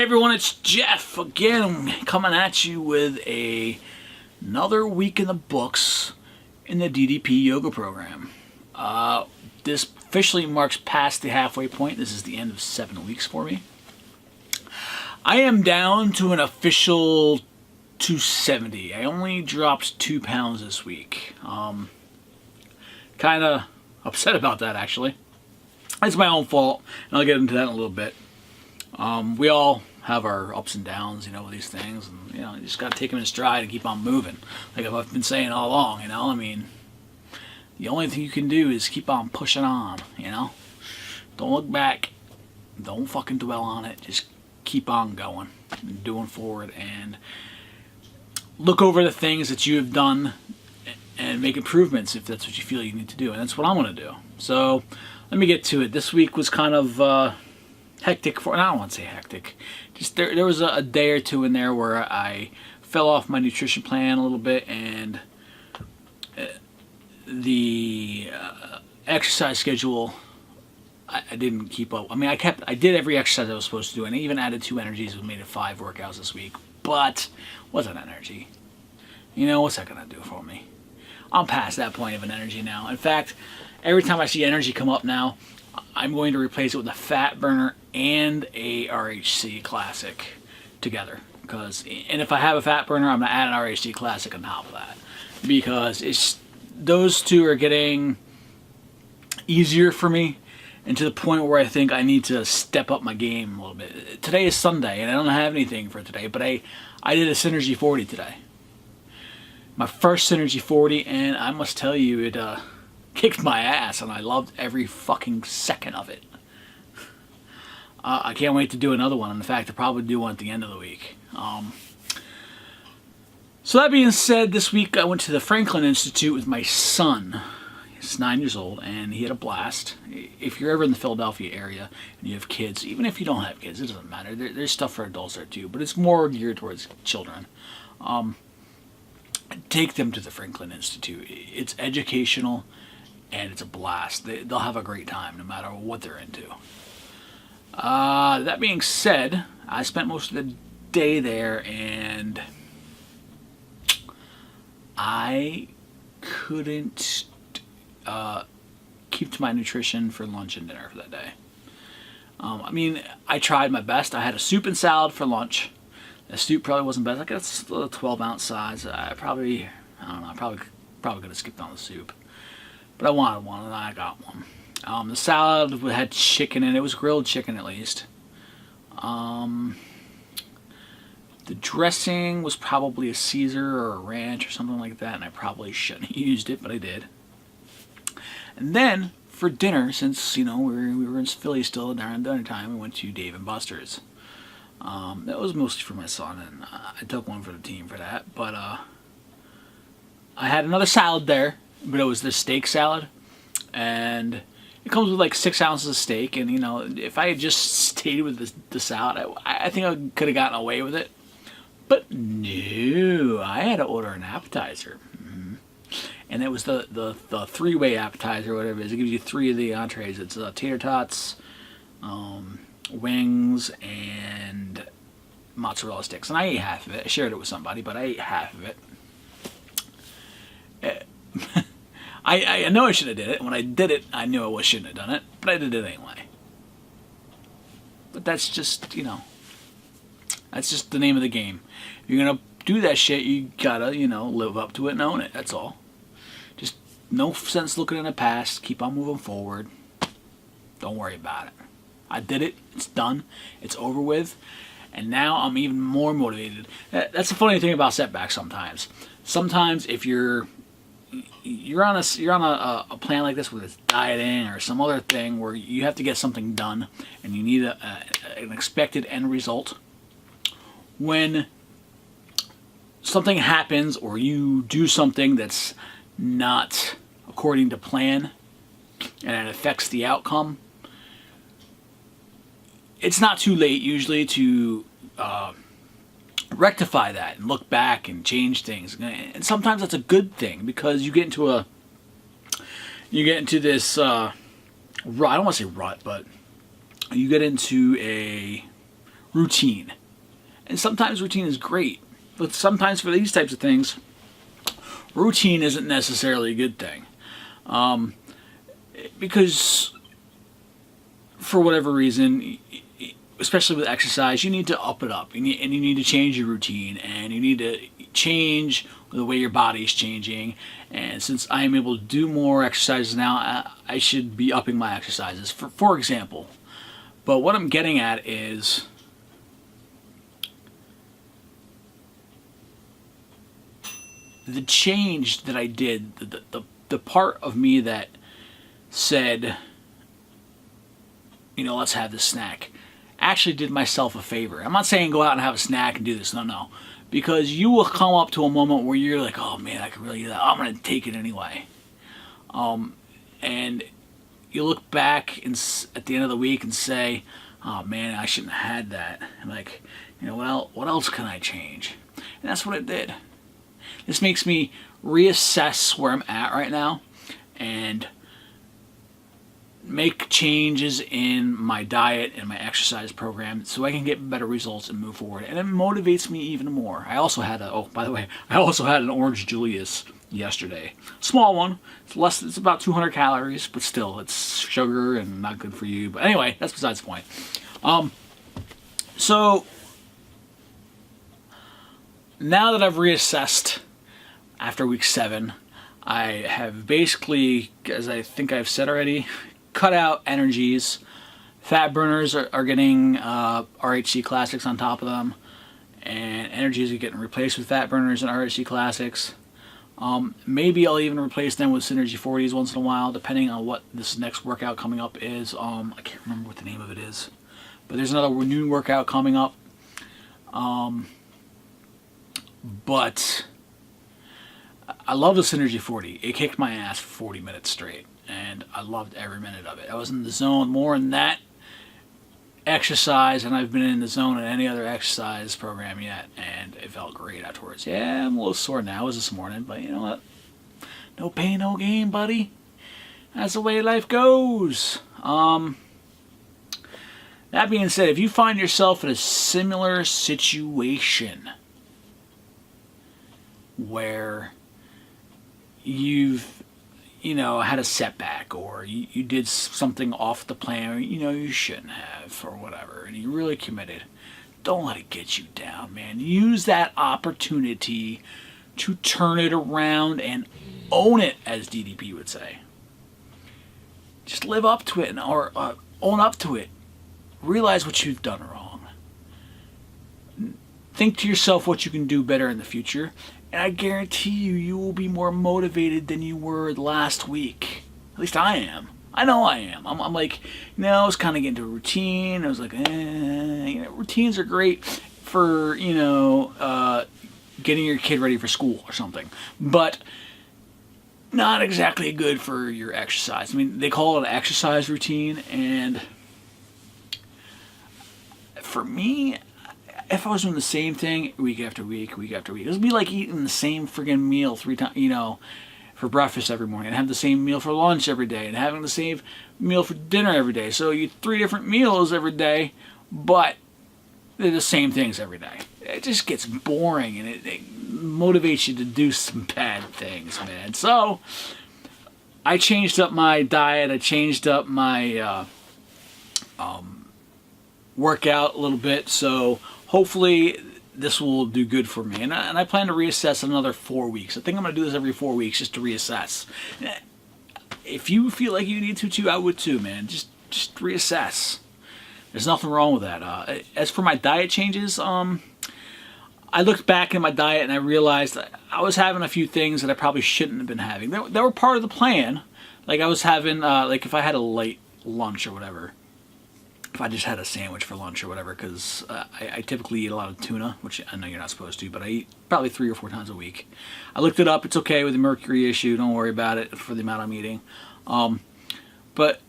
Hey everyone, it's Jeff again, coming at you with another week in the books in the DDP Yoga program. This officially marks past the halfway point. This is the end of 7 weeks for me. I am down to an official 270. I only dropped 2 pounds this week. Kind of upset about that, actually. It's my own fault, and I'll get into that in a little bit. We all have our ups and downs, with these things, and you just got to take them in stride and keep on moving. Like I've been saying all along, the only thing you can do is keep on pushing on, Don't look back, don't fucking dwell on it, just keep on going and doing forward, and look over the things that you have done and make improvements if that's what you feel you need to do, and that's what I'm going to do. So let me get to it. This week was kind of hectic I don't want to say hectic. Just there was a day or two in there where I fell off my nutrition plan a little bit, and the exercise schedule I didn't keep up. I did every exercise I was supposed to do, and I even added 2 energies and made it 5 workouts this week. But what's an energy? What's that gonna do for me? I'm past that point of an energy now. In fact, every time I see energy come up now, I'm going to replace it with a fat burner and a RHC Classic together. And if I have a fat burner, I'm going to add an RHC Classic on top of that. Because those two are getting easier for me, and to the point where I think I need to step up my game a little bit. Today is Sunday, and I don't have anything for today, but I did a Synergy 40 today. My first Synergy 40, and I must tell you, it kicked my ass, and I loved every fucking second of it. I can't wait to do another one. In fact, I'll probably do one at the end of the week. So that being said, this week I went to the Franklin Institute with my son. He's 9 years old, and he had a blast. If you're ever in the Philadelphia area and you have kids, even if you don't have kids, it doesn't matter. There's stuff for adults there too, but it's more geared towards children. Take them to the Franklin Institute. It's educational, and it's a blast. They'll have a great time no matter what they're into. That being said, I spent most of the day there, and I couldn't keep to my nutrition for lunch and dinner for that day. I tried my best. I had a soup and salad for lunch. The soup probably wasn't best. I guess a 12-ounce size. I probably could have skipped on the soup. But I wanted one, and I got one. The salad had chicken in it. It was grilled chicken, at least. The dressing was probably a Caesar or a ranch or something like that, and I probably shouldn't have used it, but I did. And then, for dinner, since, we were in Philly still during dinner time, we went to Dave & Buster's. That was mostly for my son, and I took one for the team for that. But I had another salad there, but it was the steak salad, and it comes with like 6 ounces of steak. And if I had just stayed with the salad, I think I could have gotten away with it. But no, I had to order an appetizer, and it was the 3-way appetizer, whatever it is. It gives you 3 of the entrees. It's tater tots, wings, and mozzarella sticks. And I ate half of it. I shared it with somebody, but I ate half of it. I know I should have did it. When I did it, I knew I shouldn't have done it, but I did it anyway. But that's just, that's just the name of the game. If you're going to do that shit, you gotta, live up to it and own it. That's all. Just no sense looking in the past. Keep on moving forward. Don't worry about it. I did it. It's done. It's over with. And now I'm even more motivated. That's the funny thing about setbacks sometimes. Sometimes if you're on a plan like this, whether it's dieting or some other thing where you have to get something done and you need an expected end result, when something happens or you do something that's not according to plan and it affects the outcome, it's not too late usually to rectify that and look back and change things. And sometimes that's a good thing, because you get into this rut. I don't want to say rut, but you get into a routine. And sometimes routine is great, but sometimes for these types of things, routine isn't necessarily a good thing. Because for whatever reason, especially with exercise, you need to up it up, and you need to change your routine, and you need to change the way your body's changing. And since I am able to do more exercises now, I should be upping my exercises, for example. But what I'm getting at is the change that I did, the part of me that said, you know, let's have this snack, actually did myself a favor. I'm not saying go out and have a snack and do this, no. Because you will come up to a moment where you're like, oh man, I could really do that. I'm going to take it anyway. And you look back at the end of the week and say, oh man, I shouldn't have had that. And like, you know, well, what else can I change? And that's what it did. This makes me reassess where I'm at right now and make changes in my diet and my exercise program so I can get better results and move forward. And it motivates me even more. I also had an Orange Julius yesterday. Small one. It's about 200 calories, but still, it's sugar and not good for you. But anyway, that's besides the point. So now that I've reassessed after week 7, I have basically, as I think I've said already, cut out energies. Fat burners are getting RHC Classics on top of them, and energies are getting replaced with fat burners and RHC Classics. Maybe I'll even replace them with Synergy 40s once in a while, depending on what this next workout coming up is. I can't remember what the name of it is, but there's another new workout coming up. But I love the Synergy 40. It kicked my ass for 40 minutes straight, and I loved every minute of it. I was in the zone more in that exercise than I've been in the zone in any other exercise program yet, and it felt great afterwards. Yeah, I'm a little sore now as this morning, but you know what? No pain, no gain, buddy. That's the way life goes. That being said, if you find yourself in a similar situation where you've, you know, had a setback, or you did something off the plan, or, you know, you shouldn't have, or whatever, and you really committed, don't let it get you down, man. Use that opportunity to turn it around and own it, as DDP would say. Just live up to it, or own up to it. Realize what you've done wrong. Think to yourself what you can do better in the future. And I guarantee you will be more motivated than you were last week. At least I am. I know I am. I'm like, you know, I was kind of getting into a routine. I was like, you know, routines are great for, you know, getting your kid ready for school or something. But not exactly good for your exercise. I mean, they call it an exercise routine. And for me, if I was doing the same thing week after week, it would be like eating the same friggin' meal 3 times, you know, for breakfast every morning, and have the same meal for lunch every day, and having the same meal for dinner every day. So you eat 3 different meals every day, but they're the same things every day. It just gets boring, and it motivates you to do some bad things, man. So I changed up my diet. I changed up my workout a little bit. So hopefully this will do good for me. And I plan to reassess another 4 weeks. I think I'm going to do this every 4 weeks just to reassess. If you feel like you need to too, I would too, man. Just reassess. There's nothing wrong with that. As for my diet changes, I looked back in my diet and I realized I was having a few things that I probably shouldn't have been having. They were part of the plan. Like I was having, like if I had a late lunch or whatever, if I just had a sandwich for lunch or whatever, because I typically eat a lot of tuna, which I know you're not supposed to, but I eat probably 3 or 4 times a week. I looked it up. It's okay with the mercury issue. Don't worry about it for the amount I'm eating. But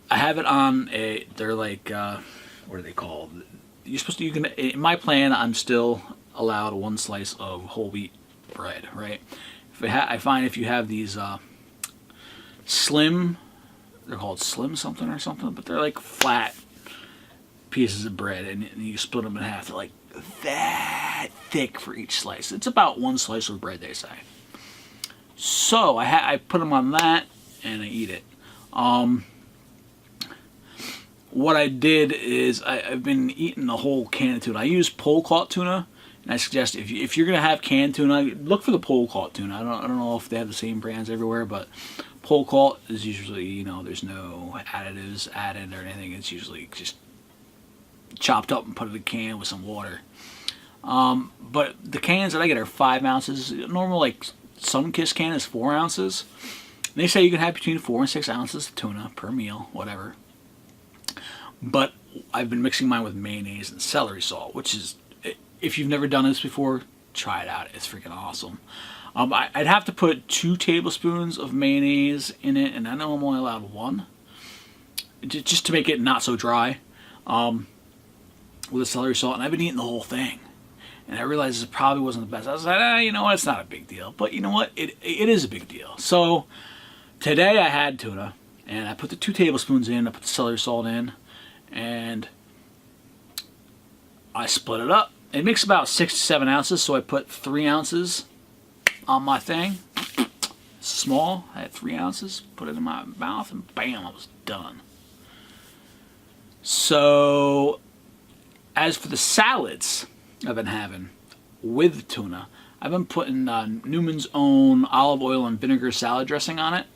I have it on they're like, what are they called? You're supposed to, you can, in my plan, I'm still allowed 1 slice of whole wheat bread, right? I find if you have these slim, they're called slim something or something, but they're like flat pieces of bread, and you split them in half. They're like that thick for each slice. It's about one slice of bread, they say. So I put them on that, and I eat it. What I did is I've been eating the whole can of tuna. I use pole caught tuna, and I suggest if you're gonna have canned tuna, look for the pole caught tuna. I don't know if they have the same brands everywhere, but pole caught is usually, there's no additives added or anything. It's usually just chopped up and put in a can with some water. But the cans that I get are 5 ounces. Normal Sunkist can is 4 ounces. They say you can have between 4 and 6 ounces of tuna per meal, whatever. But I've been mixing mine with mayonnaise and celery salt, which is, if you've never done this before, try it out. It's freaking awesome. I'd have to put 2 tablespoons of mayonnaise in it, and I know I'm only allowed 1, just to make it not so dry, with the celery salt. And I've been eating the whole thing, and I realized it probably wasn't the best. I was like, you know what, it's not a big deal. But you know what, it is a big deal. So today I had tuna, and I put the 2 tablespoons in, I put the celery salt in, and I split it up. It makes about 6 to 7 ounces, so I put 3 ounces on my thing. Small, I had 3 ounces, put it in my mouth, and bam, I was done. So, as for the salads I've been having with tuna, I've been putting Newman's Own olive oil and vinegar salad dressing on it.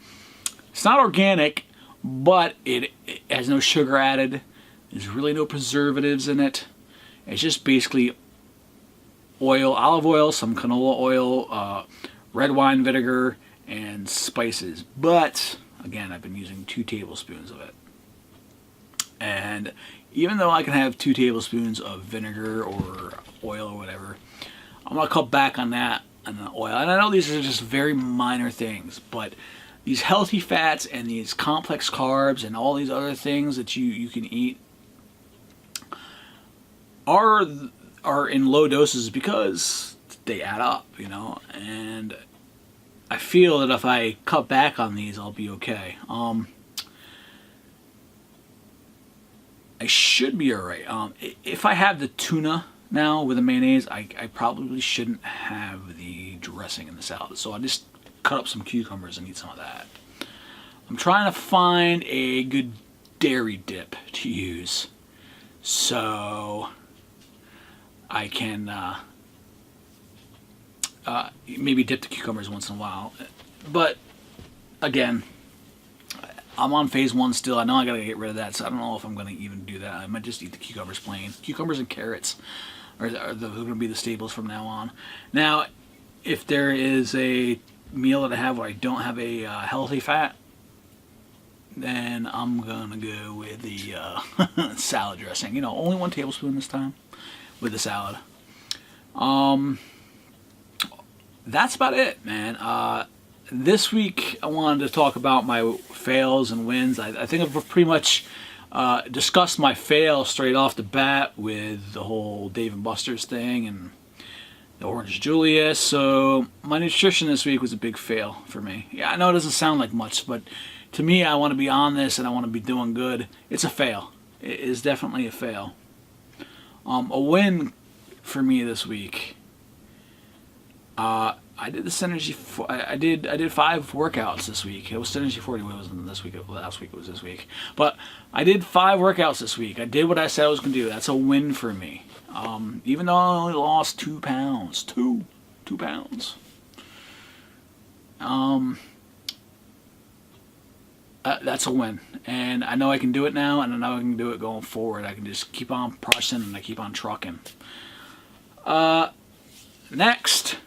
It's not organic, but it has no sugar added. There's really no preservatives in it. It's just basically oil, olive oil, some canola oil, red wine vinegar, and spices. But, again, I've been using 2 tablespoons of it. And even though I can have 2 tablespoons of vinegar or oil or whatever, I'm going to cut back on that, on the oil. And I know these are just very minor things, but these healthy fats and these complex carbs and all these other things that you can eat are in low doses because they add up, and I feel that if I cut back on these, I'll be okay. I should be alright. If I have the tuna now with the mayonnaise, I probably shouldn't have the dressing in the salad, so I just cut up some cucumbers and eat some of that. I'm trying to find a good dairy dip to use, so I can maybe dip the cucumbers once in a while. But again, I'm on phase 1 still. I know I gotta get rid of that, so I don't know if I'm gonna even do that. I might just eat the cucumbers plain. Cucumbers and carrots are gonna be the staples from now on. Now, if there is a meal that I have where I don't have a healthy fat, then I'm gonna go with the salad dressing. Only 1 tablespoon this time with the salad. That's about it, man. This week I wanted to talk about my fails and wins. I think I've pretty much discussed my fail straight off the bat with the whole Dave & Buster's thing and the Orange Julius. So my nutrition this week was a big fail for me. Yeah, I know it doesn't sound like much, but to me, I want to be on this and I want to be doing good. It's a fail. It is definitely a fail. A win for me this week. I did the Synergy. I did 5 workouts this week. It was Synergy 40. It wasn't this week. Last week it was this week. But I did 5 workouts this week. I did what I said I was going to do. That's a win for me. Even though I only lost 2 pounds. 2 pounds. That's a win. And I know I can do it now, and I know I can do it going forward. I can just keep on pressing and I keep on trucking. Next,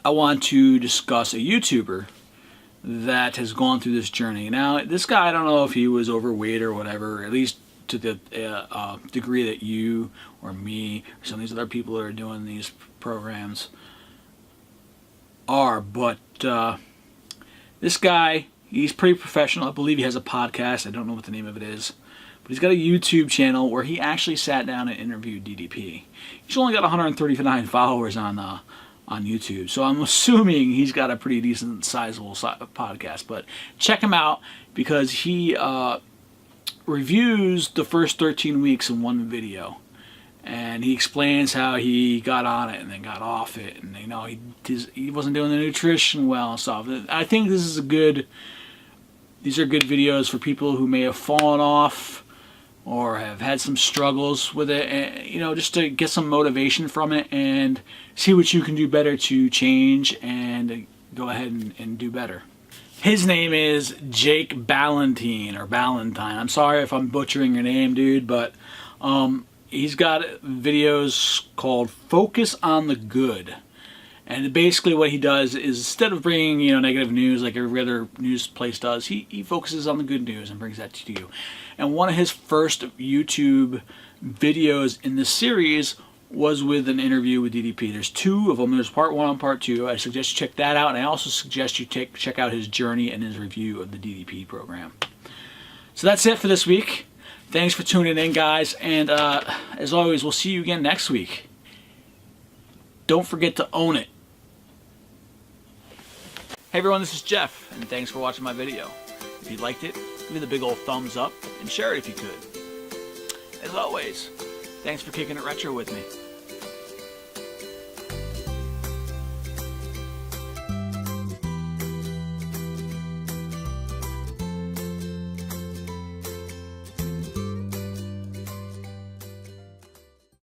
I want to discuss a YouTuber that has gone through this journey. Now, this guy, I don't know if he was overweight or whatever, at least to the degree that you or me or some of these other people that are doing these programs are, but this guy, he's pretty professional. I believe he has a podcast. I don't know what the name of it is. But he's got a YouTube channel where he actually sat down and interviewed DDP. He's only got 139 followers on YouTube. So I'm assuming he's got a pretty decent sizable podcast. But check him out because he reviews the first 13 weeks in one video. And he explains how he got on it and then got off it, and he wasn't doing the nutrition well and stuff. I think these are good videos for people who may have fallen off or have had some struggles with it, and, just to get some motivation from it and see what you can do better to change and go ahead and do better. His name is Jake Ballantyne, or Ballantyne. I'm sorry if I'm butchering your name, dude, but he's got videos called Focus on the Good. And basically what he does is, instead of bringing, negative news like every other news place does, he focuses on the good news and brings that to you. And one of his first YouTube videos in this series was with an interview with DDP. There's two of them. There's part 1 and part 2. I suggest you check that out. And I also suggest you check out his journey and his review of the DDP program. So that's it for this week. Thanks for tuning in, guys. And as always, we'll see you again next week. Don't forget to own it. Hey everyone, this is Jeff, and thanks for watching my video. If you liked it, give me the big old thumbs up and share it if you could. As always, thanks for kicking it retro with me.